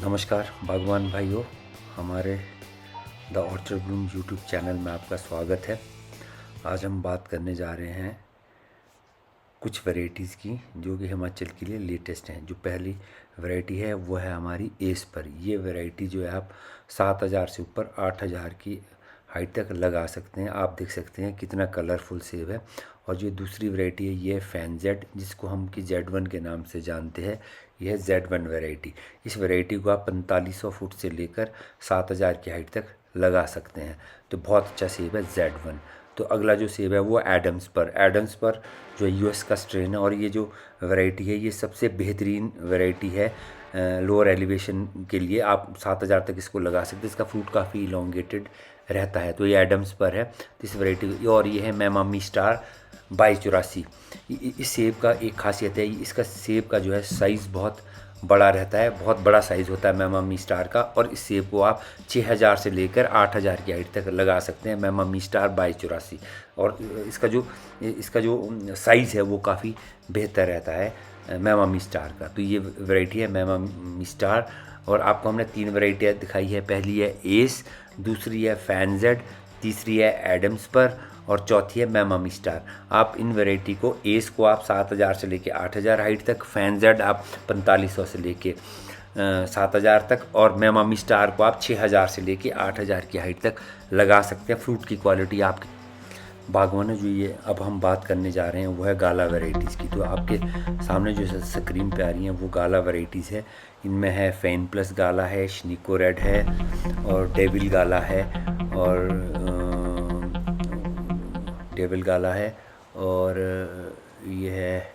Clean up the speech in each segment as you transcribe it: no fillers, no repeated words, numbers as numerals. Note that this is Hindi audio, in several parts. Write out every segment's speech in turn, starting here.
नमस्कार बागवान भाइयों, हमारे the orchard Bloom YouTube channel में आपका स्वागत है। आज हम बात करने जा रहे हैं कुछ वैरायटीज़ की जो कि हिमाचल के लिए लेटेस्ट हैं। जो पहली वैरायटी है वो है हमारी एस पर। ये वैरायटी जो है आप 7,000 से ऊपर 8,000 की हाइट तक लगा सकते हैं। आप देख सकते हैं कितना कलरफुल सेब है। और जो दूसरी वैरायटी है ये है फैन जेड, जिसको हम कि Z1 के नाम से जानते हैं। यह है Z1 वैरायटी। इस वैरायटी को आप 4500 फुट से लेकर 7,000 की हाइट तक लगा सकते हैं। तो बहुत अच्छा सेब है Z1। तो अगला जो सेब है वो एडम्स पर जो यूएस का स्ट्रेन है। और ये जो वैरायटी है ये सबसे बेहतरीन वैरायटी है लोअर एलिवेशन के लिए। आप 7,000 तक इसको लगा सकते हैं। इसका फ्रूट काफ़ी इलोंगेटेड रहता है। तो ये एडम्स पर है। तो इस वैरायटी और ये है मैमामी स्टार 2284। इस सेब का एक खासियत है, इसका सेब का जो है साइज़ बहुत बड़ा रहता है, बहुत बड़ा साइज़ होता है मैमामी स्टार का। और इस सेब को आप 6,000 से लेकर 8,000 की हाइट तक लगा सकते हैं, मैमामी स्टार 2284। और इसका जो साइज़ है वो काफ़ी बेहतर रहता है मैमामी स्टार का। तो ये वैरायटी है मैमामी स्टार। और आपको हमने 3 वैरायटियाँ दिखाई है। पहली है एस, दूसरी है फैन जेड, तीसरी है एडम्स पर और चौथी है मैमामी स्टार। आप इन वैरायटी को एस को आप 7,000 से लेके 8,000 हाइट तक, फैन जेड आप 4500 से लेके 7,000 तक और मैमामी स्टार को आप 6,000 से लेके 8,000 की हाइट तक लगा सकते हैं। फ्रूट की क्वालिटी आपकी बागवान जो ये अब हम बात करने जा रहे हैं वो है गाला वैरायटीज़ की। तो आपके सामने जो स्क्रीन पे आ रही हैं वो गाला वैरायटीज़ है। इनमें है फैन प्लस गाला है, शनिको रेड है और डेविल गाला है और डेविल गाला है और ये है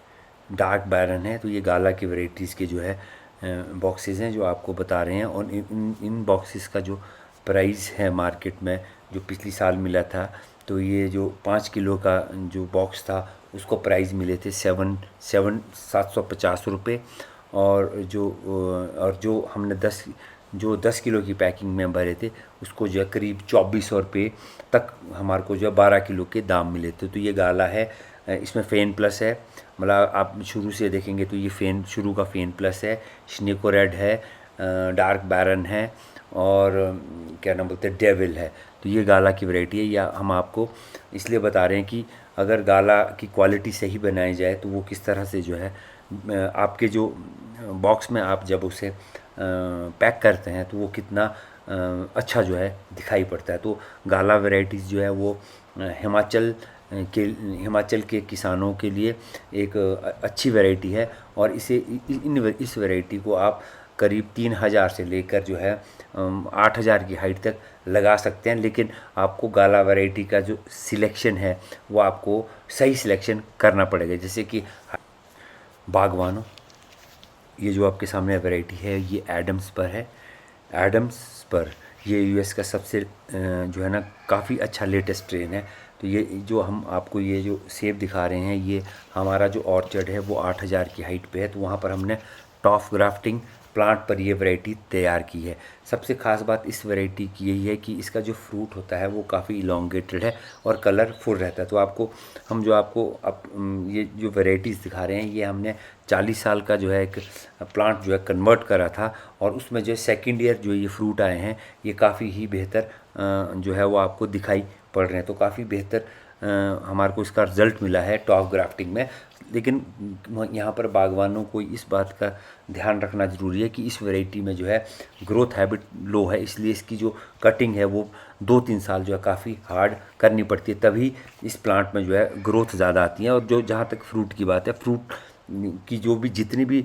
डार्क बैरन है। तो ये गाला की वैरायटीज़ के जो है बॉक्सेस हैं जो आपको बता रहे हैं। और इन बॉक्सेस का जो प्राइस है मार्केट में जो पिछली साल मिला था, तो ये जो 5 किलो का जो बॉक्स था उसको प्राइस मिले थे 750 रुपये। और जो हमने 10 किलो की पैकिंग में भरे थे उसको जो है करीब 2400 रुपये तक हमारे को जो है 12 किलो के दाम मिले थे। तो ये गाला है, इसमें फ़ेन प्लस है। मतलब आप शुरू से देखेंगे तो ये शुरू का फ़ेन प्लस है, शनिको रेड है, डार्क बैरन है और क्या नाम बोलते हैं डेविल है। तो ये गाला की वैरायटी है। या हम आपको इसलिए बता रहे हैं कि अगर गाला की क्वालिटी सही बनाई जाए तो वो किस तरह से जो है आपके जो बॉक्स में आप जब उसे पैक करते हैं तो वो कितना अच्छा जो है दिखाई पड़ता है। तो गाला वैरायटीज़ जो है वो हिमाचल के किसानों के लिए एक अच्छी वैरायटी है। और इस वैरायटी को आप करीब 3,000 से लेकर जो है 8,000 की हाइट तक लगा सकते हैं। लेकिन आपको गाला वैरायटी का जो सिलेक्शन है वो आपको सही सिलेक्शन करना पड़ेगा। जैसे कि बागवानों, ये जो आपके सामने वैरायटी है ये एडम्स पर है। एडम्स पर ये यूएस का सबसे जो है ना काफ़ी अच्छा लेटेस्ट ट्रेन है। तो ये जो हम आपको ये जो सेब दिखा रहे हैं ये हमारा जो ऑर्चर्ड है वो 8,000 की हाइट पे है। तो वहाँ पर हमने टॉप ग्राफ्टिंग प्लांट पर ये वैरायटी तैयार की है। सबसे ख़ास बात इस वैरायटी की यही है कि इसका जो फ्रूट होता है वो काफ़ी इलोंगेटेड है और कलरफुल रहता है। तो ये जो वैरायटीज़ दिखा रहे हैं ये हमने 40 साल का जो है एक प्लांट जो है कन्वर्ट करा था और उसमें जो सेकेंड ईयर जो ये फ्रूट आए हैं ये काफ़ी ही बेहतर जो है वो आपको दिखाई पड़ रहे हैं। तो काफ़ी बेहतर हमारे को इसका रिज़ल्ट मिला है टॉप ग्राफ्टिंग में। लेकिन यहाँ पर बागवानों को इस बात का ध्यान रखना ज़रूरी है कि इस वैरायटी में जो है ग्रोथ हैबिट लो है, इसलिए इसकी जो कटिंग है वो 2-3 साल जो है काफ़ी हार्ड करनी पड़ती है, तभी इस प्लांट में जो है ग्रोथ ज़्यादा आती है। और जो जहाँ तक फ्रूट की बात है, फ्रूट की जो भी जितनी भी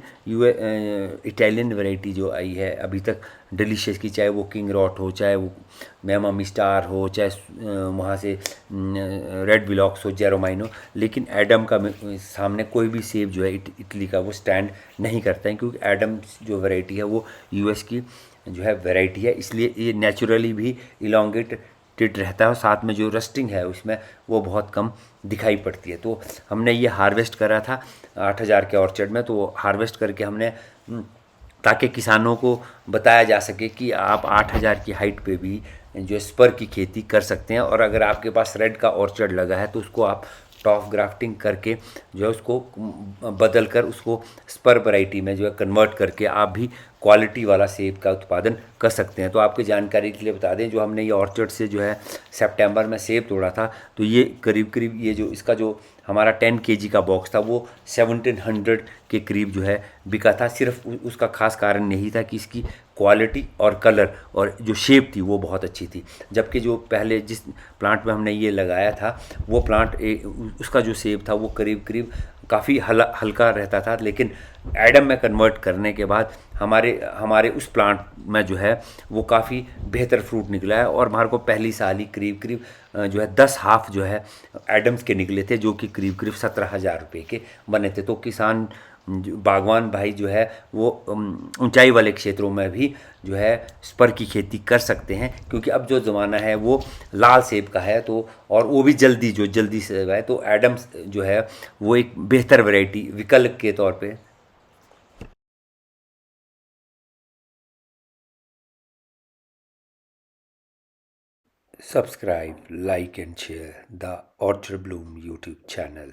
इटालियन वैरायटी जो आई है अभी तक डिलीशियस की, चाहे वो किंग रॉट हो, चाहे वो मैमामी स्टार हो, चाहे वहाँ से रेड विलॉक्स हो, जेरोमाइन हो, लेकिन एडम का सामने कोई भी सेब जो है इटली का वो स्टैंड नहीं करता है। क्योंकि एडम जो वैरायटी है वो यूएस की जो है वैरायटी है, इसलिए ये नेचुरली भी इलोंगेटेड रहता है और साथ में जो रस्टिंग है उसमें वो बहुत कम दिखाई पड़ती है। तो हमने ये हार्वेस्ट करा था 8,000 के ऑर्चर्ड में। तो हार्वेस्ट करके हमने ताकि किसानों को बताया जा सके कि आप 8,000 की हाइट पे भी जो स्पर की खेती कर सकते हैं। और अगर आपके पास रेड का ऑर्चर्ड लगा है तो उसको आप टॉफ ग्राफ्टिंग करके जो है उसको बदल कर उसको स्पर वैरायटी में जो है कन्वर्ट करके आप भी क्वालिटी वाला सेब का उत्पादन कर सकते हैं। तो आपकी जानकारी के लिए बता दें, जो हमने ये ऑर्चर्ड से जो है सितंबर में सेब तोड़ा था, तो ये करीब करीब ये जो इसका जो हमारा 10 केजी का बॉक्स था वो 1700 के करीब जो है बिका था। सिर्फ उसका खास कारण यही था कि इसकी क्वालिटी और कलर और जो शेप थी वो बहुत अच्छी थी। जबकि जो पहले जिस प्लांट में हमने ये लगाया था वो प्लांट उसका जो सेब था वो करीब करीब काफ़ी हल्का रहता था, लेकिन एडम में कन्वर्ट करने के बाद हमारे हमारे उस प्लांट में जो है वो काफ़ी बेहतर फ्रूट निकला है। और हमारे को पहली साल ही करीब करीब जो है 10 हाफ जो है एडम्स के निकले थे, जो कि करीब करीब 17,000 रुपये के बने थे। तो किसान बागवान भाई जो है वो ऊंचाई वाले क्षेत्रों में भी जो है स्पर की खेती कर सकते हैं, क्योंकि अब जो ज़माना है वो लाल सेब का है। तो और वो भी जल्दी से है, तो एडम्स जो है वो एक बेहतर वैरायटी विकल्प के तौर पे। Subscribe, like and share the Orchard Bloom YouTube channel.